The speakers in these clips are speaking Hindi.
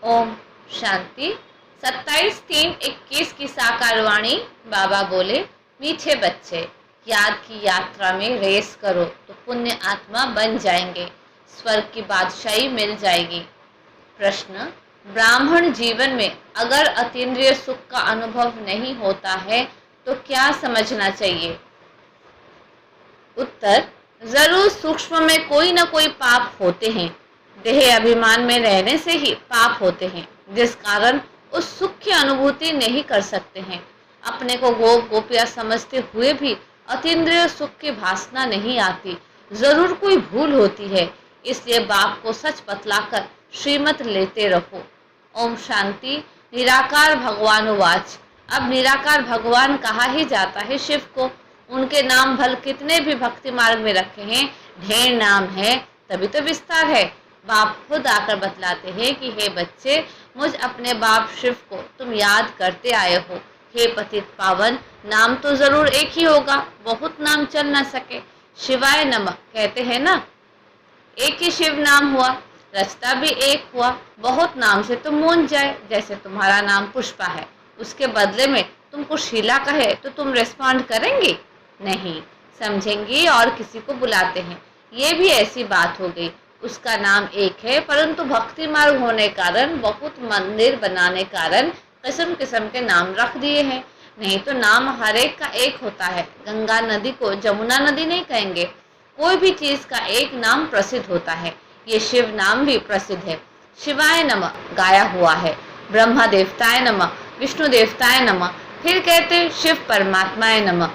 ओम शांति। 27/3/21 की साकार वाणी। बाबा बोले, मीठे बच्चे, याद की यात्रा में रेस करो तो पुण्य आत्मा बन जाएंगे, स्वर्ग की बादशाही मिल जाएगी। प्रश्न, ब्राह्मण जीवन में अगर अतीन्द्रिय सुख का अनुभव नहीं होता है तो क्या समझना चाहिए? उत्तर, जरूर सूक्ष्म में कोई न कोई पाप होते हैं। देह अभिमान में रहने से ही पाप होते हैं, जिस कारण उस सुख की अनुभूति नहीं कर सकते हैं। अपने को गोप गोपिया समझते हुए भी अतीन्द्रिय सुख की भासना नहीं आती। जरूर कोई भूल होती है, इसलिए बाप को सच बतलाकर श्रीमत लेते रहो। ओम शांति। निराकार भगवानुवाच। अब निराकार भगवान कहा ही जाता है शिव को। उनके नाम भल कितने भी भक्ति मार्ग में रखे हैं, ढेर नाम है तभी तो विस्तार है। बाप खुद आकर बतलाते हैं कि हे बच्चे, मुझ अपने बाप शिव को तुम याद करते आए हो। हे पतित पावन, नाम तो जरूर एक ही होगा, बहुत नाम चल न सके। शिवाय नमः कहते हैं ना, एक ही शिव नाम हुआ, रचता भी एक हुआ। बहुत नाम से तुम मूंझ जाए, जैसे तुम्हारा नाम पुष्पा है, उसके बदले में तुमको शीला कहे तो तुम रिस्पॉन्ड करेंगे? नहीं, समझेंगे और किसी को बुलाते हैं। ये भी ऐसी बात हो गई, उसका नाम एक है, परंतु भक्ति मार्ग होने कारण, बहुत मंदिर बनाने कारण किस्म किस्म के नाम रख दिए हैं। नहीं तो नाम हर एक का एक होता है। गंगा नदी को जमुना नदी नहीं कहेंगे। कोई भी चीज का एक नाम प्रसिद्ध होता है। ये शिव नाम भी प्रसिद्ध है। शिवाय नमः गाया हुआ है, ब्रह्मा देवताय नमः, विष्णु देवताय नमः, फिर कहते शिव परमात्माय नमः,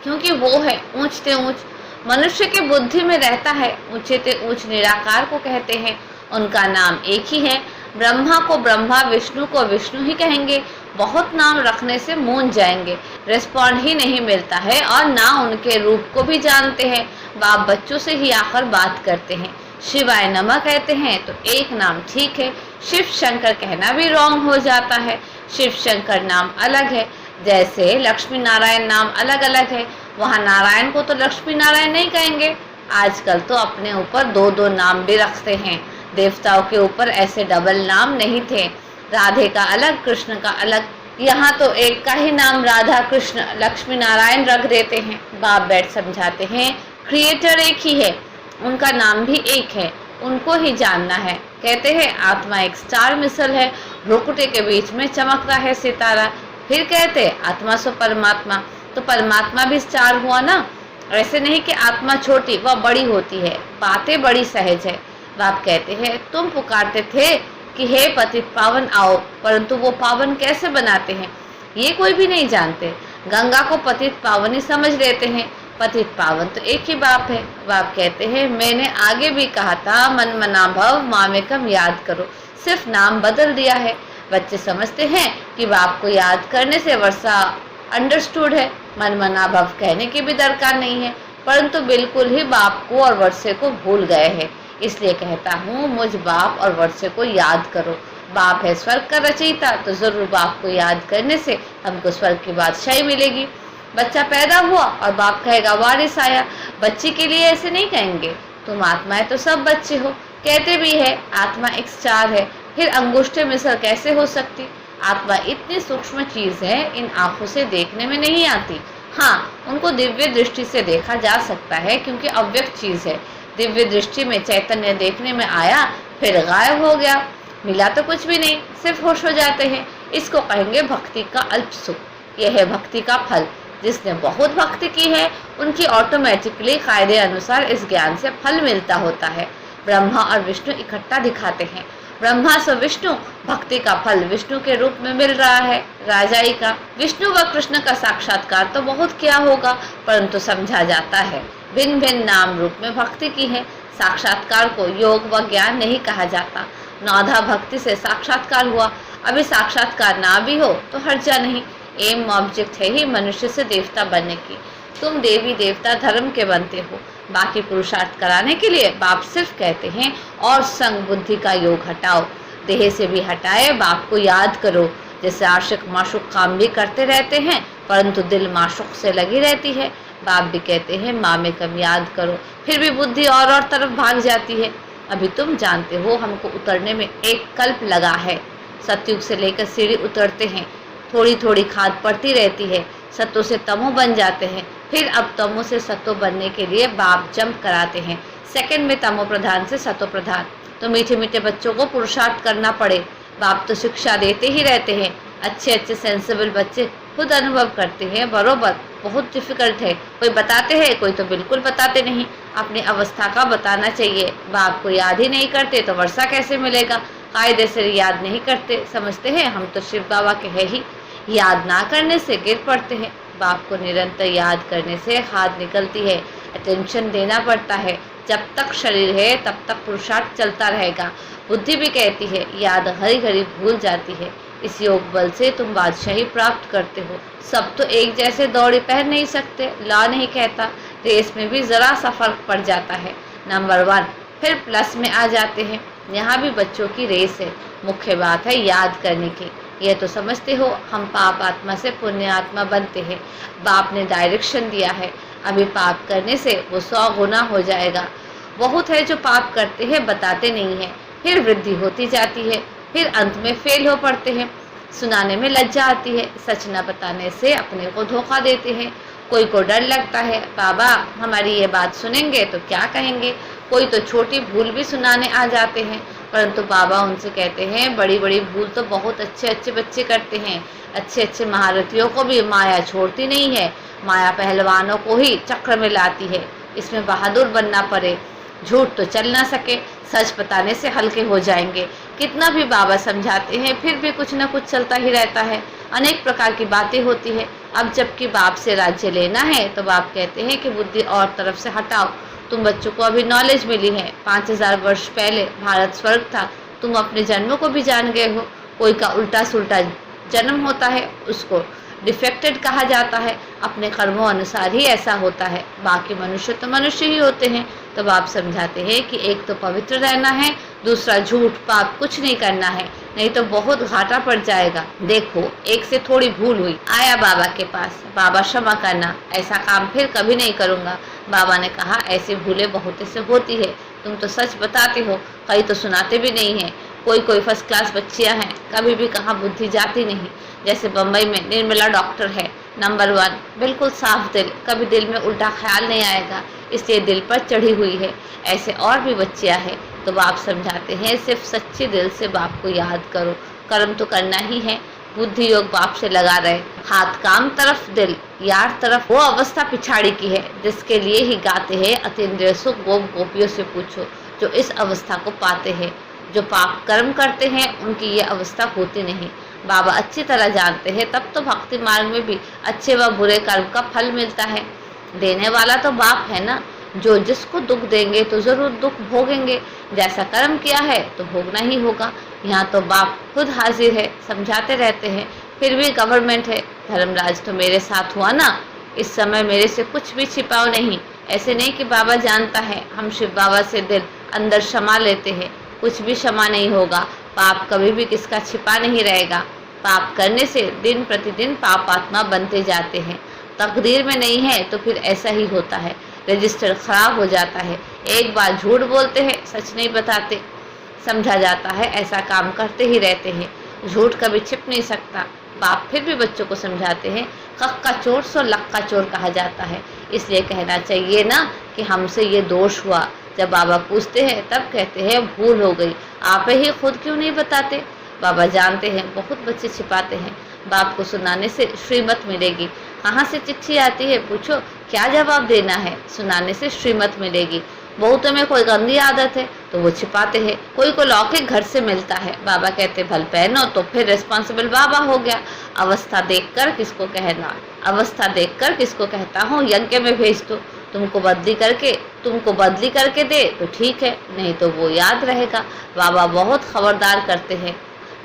क्योंकि वो है ऊंचते ऊंच, मनुष्य की बुद्धि में रहता है। ऊंचे ते ऊंच निराकार को कहते हैं, उनका नाम एक ही है। ब्रह्मा को ब्रह्मा, विष्णु को विष्णु ही कहेंगे। बहुत नाम रखने से मूंझ जाएंगे, रिस्पॉन्ड ही नहीं मिलता है और ना उनके रूप को भी जानते हैं। बाप बच्चों से ही आकर बात करते हैं। शिवाय नमः कहते हैं तो एक नाम ठीक है, शिव शंकर कहना भी रॉन्ग हो जाता है। शिव शंकर नाम अलग है, जैसे लक्ष्मी नारायण नाम अलग अलग है। वहाँ नारायण को तो लक्ष्मी नारायण नहीं कहेंगे। आजकल तो अपने ऊपर दो दो नाम भी रखते हैं। देवताओं के ऊपर ऐसे डबल नाम नहीं थे, राधे का अलग, कृष्ण का अलग। यहाँ तो एक का ही नाम राधा कृष्ण लक्ष्मी नारायण रख देते हैं। बाप बैठ समझाते हैं, क्रिएटर एक ही है, उनका नाम भी एक है, उनको ही जानना है। कहते हैं आत्मा एक स्टार मिसल है, भ्रुकुटी के बीच में चमकता है सितारा। फिर कहते आत्मा सो परमात्मा, तो परमात्मा भी स्टार हुआ ना। ऐसे नहीं कि आत्मा छोटी व बड़ी होती है, बातें बड़ी सहज है। बाप कहते हैं तुम पुकारते थे कि हे पतित पावन आओ, परंतु वो पावन कैसे बनाते हैं ये कोई भी नहीं जानते। गंगा को पतित पावन ही समझ लेते हैं, पतित पावन तो एक ही बाप है। बाप कहते हैं मैंने आगे भी कहा था, मन मना भव मामेकम याद करो, सिर्फ नाम बदल दिया है। बच्चे समझते हैं कि बाप को याद करने से वर्षा अंडरस्टूड है, मन मना भव कहने की भी दरकार नहीं है, परंतु बिल्कुल ही बाप को और वर्षे को भूल गए हैं। इसलिए कहता हूँ मुझ बाप और वर्षे को याद करो। बाप है स्वर्ग का रचयिता, तो जरूर बाप को याद करने से हमको स्वर्ग की बादशाही मिलेगी। बच्चा पैदा हुआ और बाप कहेगा वारिस आया। बच्चे के लिए ऐसे नहीं कहेंगे, तुम आत्माएं तो सब बच्चे हो। कहते भी है आत्मा एक स्टार है, फिर अंगूठे मिसल कैसे हो सकती? आत्मा इतनी सूक्ष्म चीज है, इन आंखों से देखने में नहीं आती। हाँ, उनको दिव्य दृष्टि से देखा जा सकता है, क्योंकि अव्यक्त चीज है। दिव्य दृष्टि में चैतन्य देखने में आया, फिर गायब हो गया, मिला तो कुछ भी नहीं, सिर्फ होश हो जाते हैं। इसको कहेंगे भक्ति का अल्प सुख। यह है भक्ति का फल। जिसने बहुत भक्ति की है, उनकी ऑटोमेटिकली कायदे अनुसार इस ज्ञान से फल मिलता होता है। ब्रह्मा और विष्णु इकट्ठा दिखाते हैं। ब्रह्मा से विष्णु, भक्ति का फल विष्णु के रूप में मिल रहा है, राजाई का। विष्णु व कृष्ण का साक्षात्कार तो बहुत क्या होगा, परंतु समझा जाता है। भिन्न भिन्न नाम रूप में भक्ति की है। साक्षात्कार को योग व ज्ञान नहीं कहा जाता। नौधा भक्ति से साक्षात्कार हुआ। अभी साक्षात्कार ना भी हो तो हर्जा नहीं। एम ऑब्जेक्ट है ही मनुष्य से देवता बनने की। तुम देवी देवता धर्म के बनते हो। बाकी पुरुषार्थ कराने के लिए बाप सिर्फ कहते हैं और संग बुद्धि का योग हटाओ। देह से भी हटाए, बाप को याद करो। जैसे आशिक माशुक काम भी करते रहते हैं, परंतु दिल माशुक से लगी रहती है। बाप भी कहते हैं माँ में कम याद करो, फिर भी बुद्धि और तरफ भाग जाती है। अभी तुम जानते हो हमको उतरने में एक कल्प लगा है। सतयुग से लेकर सीढ़ी उतरते हैं, थोड़ी थोड़ी खाद पड़ती रहती है, सत्व से तमो बन जाते हैं, फिर अब तमो से सत्व बनने के लिए बाप जंप कराते हैं, सेकंड में तमो प्रधान से सत्व प्रधान। तो मीठे मीठे बच्चों को पुरुषार्थ करना पड़े। बाप तो शिक्षा देते ही रहते हैं, अच्छे अच्छे सेंसिबल बच्चे खुद अनुभव करते हैं बरोबर बहुत डिफिकल्ट है। कोई बताते हैं, कोई तो बिल्कुल बताते नहीं। अपनी अवस्था का बताना चाहिए। बाप को याद ही नहीं करते तो वर्षा कैसे मिलेगा? कायदे से याद नहीं करते, समझते हैं हम तो शिव बाबा के है ही। याद ना करने से गिर पड़ते हैं। बाप को निरंतर याद करने से हाथ निकलती है, अटेंशन देना पड़ता है। जब तक शरीर है तब तक पुरुषार्थ चलता रहेगा। बुद्धि भी कहती है, याद हरी घड़ी भूल जाती है। इस योग बल से तुम बादशाही प्राप्त करते हो। सब तो एक जैसे दौड़ी पहन नहीं सकते, ला नहीं कहता। रेस में भी जरा सा फर्क पड़ जाता है। नंबर 1 फिर प्लस में आ जाते हैं। यहाँ भी बच्चों की रेस है। मुख्य बात है याद करने की। यह तो समझते हो हम पाप आत्मा से पुण्य आत्मा बनते हैं। बाप ने डायरेक्शन दिया है। अभी पाप करने से वो 100 गुना हो जाएगा। बहुत है जो पाप करते हैं बताते नहीं है, फिर वृद्धि होती जाती है, फिर अंत में फेल हो पड़ते हैं। सुनाने में लज्जा आती है, सच न बताने से अपने को धोखा देते हैं। कोई को डर लगता है, बाबा हमारी ये बात सुनेंगे तो क्या कहेंगे। कोई तो छोटी भूल भी सुनाने आ जाते हैं, परंतु बाबा उनसे कहते हैं बड़ी बड़ी भूल तो बहुत अच्छे अच्छे बच्चे करते हैं। अच्छे अच्छे महारथियों को भी माया छोड़ती नहीं है। माया पहलवानों को ही चक्र में लाती है। इसमें बहादुर बनना पड़े। झूठ तो चल ना सके, सच बताने से हल्के हो जाएंगे। कितना भी बाबा समझाते हैं फिर भी कुछ न कुछ चलता ही रहता है। अनेक प्रकार की बातें होती है। अब जबकि बाप से राज्य लेना है तो बाप कहते हैं कि बुद्धि और तरफ से हटाओ। तुम बच्चों को अभी नॉलेज मिली है। 5000 वर्ष पहले भारत स्वर्ग था, तुम अपने जन्मों को भी जान गए हो। कोई का उल्टा सुल्टा जन्म होता है, उसको डिफेक्टेड कहा जाता है। अपने कर्मों अनुसार ही ऐसा होता है। बाकी मनुष्य तो मनुष्य ही होते हैं। तब आप समझाते हैं कि एक तो पवित्र रहना है, दूसरा झूठ पाप कुछ नहीं करना है, नहीं तो बहुत घाटा पड़ जाएगा। देखो एक से थोड़ी भूल हुई, आया बाबा के पास, बाबा क्षमा करना, ऐसा काम फिर कभी नहीं करूँगा। बाबा ने कहा ऐसी भूलें बहुत से होती है, तुम तो सच बताते हो, कई तो सुनाते भी नहीं है। कोई कोई फर्स्ट क्लास बच्चियां हैं, कभी भी कहाँ बुद्धि जाती नहीं। जैसे बम्बई में निर्मला डॉक्टर है, नंबर 1, बिल्कुल साफ दिल, कभी दिल में उल्टा ख्याल नहीं आएगा, इसलिए दिल पर चढ़ी हुई है। ऐसे और भी बच्चियां हैं। तो बाप समझाते हैं सिर्फ सच्चे दिल से बाप को याद करो, कर्म तो करना ही है। बुद्धि योग बाप से लगा रहे, हाथ काम तरफ दिल यार तरफ। वो अवस्था पिछाड़ी की है जिसके लिए ही गाते हैं अतीन्द्रिय सुख गोप गोपियों से पूछो, जो इस अवस्था को पाते हैं। जो पाप कर्म करते हैं उनकी ये अवस्था होती नहीं। बाबा अच्छी तरह जानते हैं, तब तो भक्ति मार्ग में भी अच्छे व बुरे कर्म का फल मिलता है। देने वाला तो बाप है ना, जो जिसको दुख देंगे तो जरूर दुख भोगेंगे। जैसा कर्म किया है तो भोगना ही होगा। यहाँ तो बाप खुद हाजिर है, समझाते रहते हैं। फिर भी गवर्नमेंट है, धर्मराज तो मेरे साथ हुआ ना, इस समय मेरे से कुछ भी छिपाओ नहीं। ऐसे नहीं कि बाबा जानता है, हम शिव बाबा से दिल अंदर क्षमा लेते हैं, कुछ भी क्षमा नहीं होगा। पाप कभी भी किसका छिपा नहीं रहेगा। पाप करने से दिन प्रतिदिन पाप आत्मा बनते जाते हैं। तकदीर में नहीं है तो फिर ऐसा ही होता है, रजिस्टर खराब हो जाता है। एक बार झूठ बोलते हैं, सच नहीं बताते, समझा जाता है ऐसा काम करते ही रहते हैं। झूठ कभी छिप नहीं सकता। बाप फिर भी बच्चों को समझाते हैं, कख का चोर सो लक का चोर कहा जाता है। इसलिए कहना चाहिए ना कि हमसे ये दोष हुआ। जब बाबा पूछते हैं तब कहते हैं भूल हो गई, आप ही खुद क्यों नहीं बताते। बाबा जानते हैं बहुत बच्चे छिपाते हैं। बाप को सुनाने से श्रीमत मिलेगी। कहाँ से चिट्ठी आती है पूछो, क्या जवाब देना है। सुनाने से श्रीमत मिलेगी। बहुतों में कोई गंदी आदत है तो वो छिपाते हैं। कोई को लौकिक घर से मिलता है, बाबा कहते भल पहनो, तो फिर रिस्पॉन्सिबल बाबा हो गया। अवस्था देखकर किसको कहना, अवस्था देखकर किसको कहता हूँ, यज्ञ में भेज दो। तुमको बदली करके दे तो ठीक है, नहीं तो वो याद रहेगा। बाबा बहुत खबरदार करते हैं।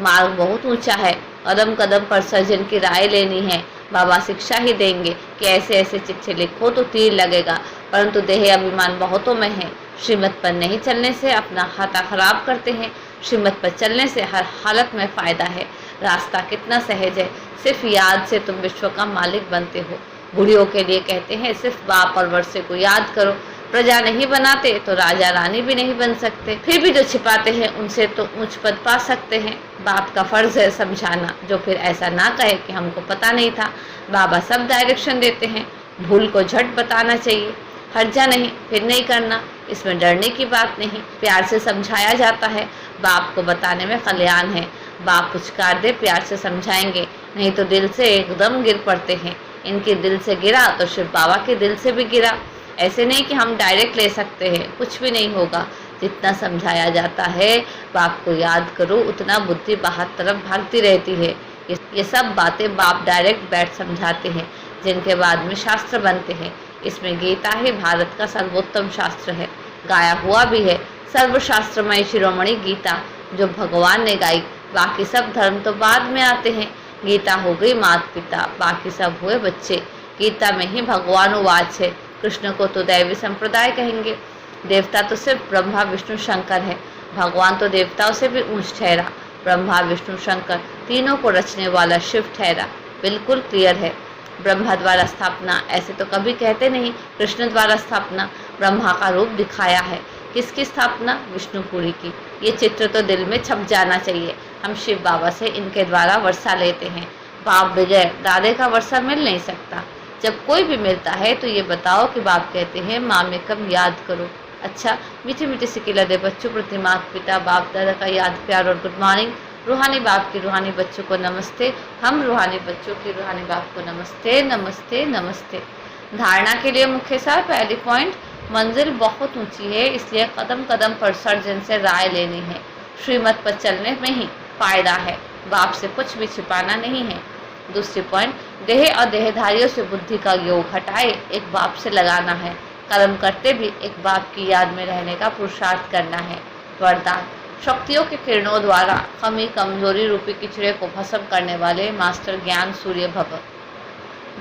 मार्ग बहुत ऊंचा है, कदम कदम पर सर्जन की राय लेनी है। बाबा शिक्षा ही देंगे कि ऐसे ऐसे चिट्ठे लिखो तो तीर लगेगा, परंतु देह अभिमान बहुतों में है। श्रीमत पर नहीं चलने से अपना खाता खराब करते हैं। श्रीमत पर चलने से हर हालत में फायदा है। रास्ता कितना सहज है, सिर्फ याद से तुम विश्व का मालिक बनते हो। बूढ़ियों के लिए कहते हैं सिर्फ बाप और वर्षे को याद करो, प्रजा नहीं बनाते तो राजा रानी भी नहीं बन सकते। फिर भी जो छिपाते हैं उनसे तो ऊंच पद पा सकते हैं। बाप का फर्ज है समझाना, जो फिर ऐसा ना कहे कि हमको पता नहीं था। बाबा सब डायरेक्शन देते हैं, भूल को झट बताना चाहिए, हर्जा नहीं, फिर नहीं करना, इसमें डरने की बात नहीं, प्यार से समझाया जाता है। बाप को बताने में कल्याण है। बाप पुचकार दे प्यार से समझाएंगे, नहीं तो दिल से एकदम गिर पड़ते हैं। इनके दिल से गिरा तो शिव बाबा के दिल से भी गिरा। ऐसे नहीं कि हम डायरेक्ट ले सकते हैं, कुछ भी नहीं होगा। जितना समझाया जाता है बाप को याद करो, उतना बुद्धि बाहर तरफ भागती रहती है। ये सब बातें बाप डायरेक्ट बैठ समझाते हैं, जिनके बाद में शास्त्र बनते हैं। इसमें गीता ही भारत का सर्वोत्तम शास्त्र है, गाया हुआ भी है। सर्वशास्त्रमय शिरोमणि गीता जो भगवान ने गाई। बाकी सब धर्म तो बाद में आते हैं। गीता हो गई माता पिता, बाकी सब हुए बच्चे। गीता में ही भगवान उवाच है। कृष्ण को तो दैवी संप्रदाय कहेंगे। देवता तो सिर्फ ब्रह्मा विष्णु शंकर है, भगवान तो देवताओं से भी ऊंच ठहरा। ब्रह्मा विष्णु शंकर तीनों को रचने वाला शिव ठहरा। बिल्कुल क्लियर है। ब्रह्मा द्वारा स्थापना ऐसे तो कभी कहते नहीं, कृष्ण द्वारा स्थापना। ब्रह्मा का रूप दिखाया है। किसकी स्थापना? विष्णुपुरी की। ये चित्र तो दिल में छप जाना चाहिए। हम शिव बाबा से इनके द्वारा वर्षा लेते हैं। बाप बगैर दादे का वर्षा मिल नहीं सकता। जब कोई भी मिलता है तो ये बताओ कि बाप कहते हैं माँ में कम याद करो। अच्छा, मीठी मीठी सिकिला दे बच्चों प्रति माता पिता बाप दादा का याद प्यार और गुड मॉर्निंग। रूहानी बाप की रूहानी बच्चों को नमस्ते। हम रूहानी बच्चों की रूहानी बाप को नमस्ते नमस्ते नमस्ते। धारणा के लिए मुख्य सार, पहली पॉइंट, मंजिल बहुत ऊंची है, इसलिए कदम कदम पर सर्जन से राय लेनी है। श्रीमत पर चलने में ही फायदा है, बाप से कुछ भी छिपाना नहीं है। दूसरी पॉइंट, देह और देहधारियों से बुद्धि का योग हटाए एक बाप से लगाना है। कर्म करते भी एक बाप की याद में रहने का पुरुषार्थ करना है। वरदान, शक्तियों के किरणों द्वारा कमी कमजोरी रूपी किचड़े को भस्म करने वाले मास्टर ज्ञान सूर्य भव।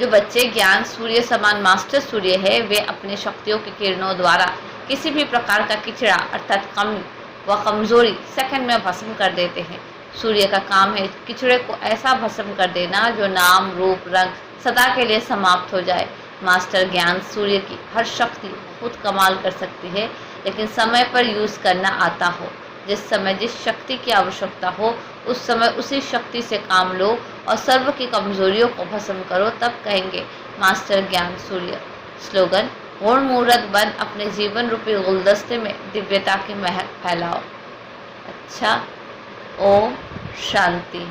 जो बच्चे ज्ञान सूर्य समान मास्टर सूर्य है, वे अपने शक्तियों के किरणों द्वारा किसी भी प्रकार का किचड़ा अर्थात कमी व कमजोरी सेकंड में भस्म कर देते हैं। सूर्य का काम है किचड़े को ऐसा भस्म कर देना जो नाम रूप रंग सदा के लिए समाप्त हो जाए। मास्टर ज्ञान सूर्य की हर शक्ति बहुत कमाल कर सकती है, लेकिन समय पर यूज़ करना आता हो। जिस समय जिस शक्ति की आवश्यकता हो उस समय उसी शक्ति से काम लो और सर्व की कमजोरियों को भस्म करो, तब कहेंगे मास्टर ज्ञान सूर्य। स्लोगन, पूर्ण मुहूर्त बन अपने जीवन रूपी गुलदस्ते में दिव्यता की महक फैलाओ। अच्छा, ओम शांति।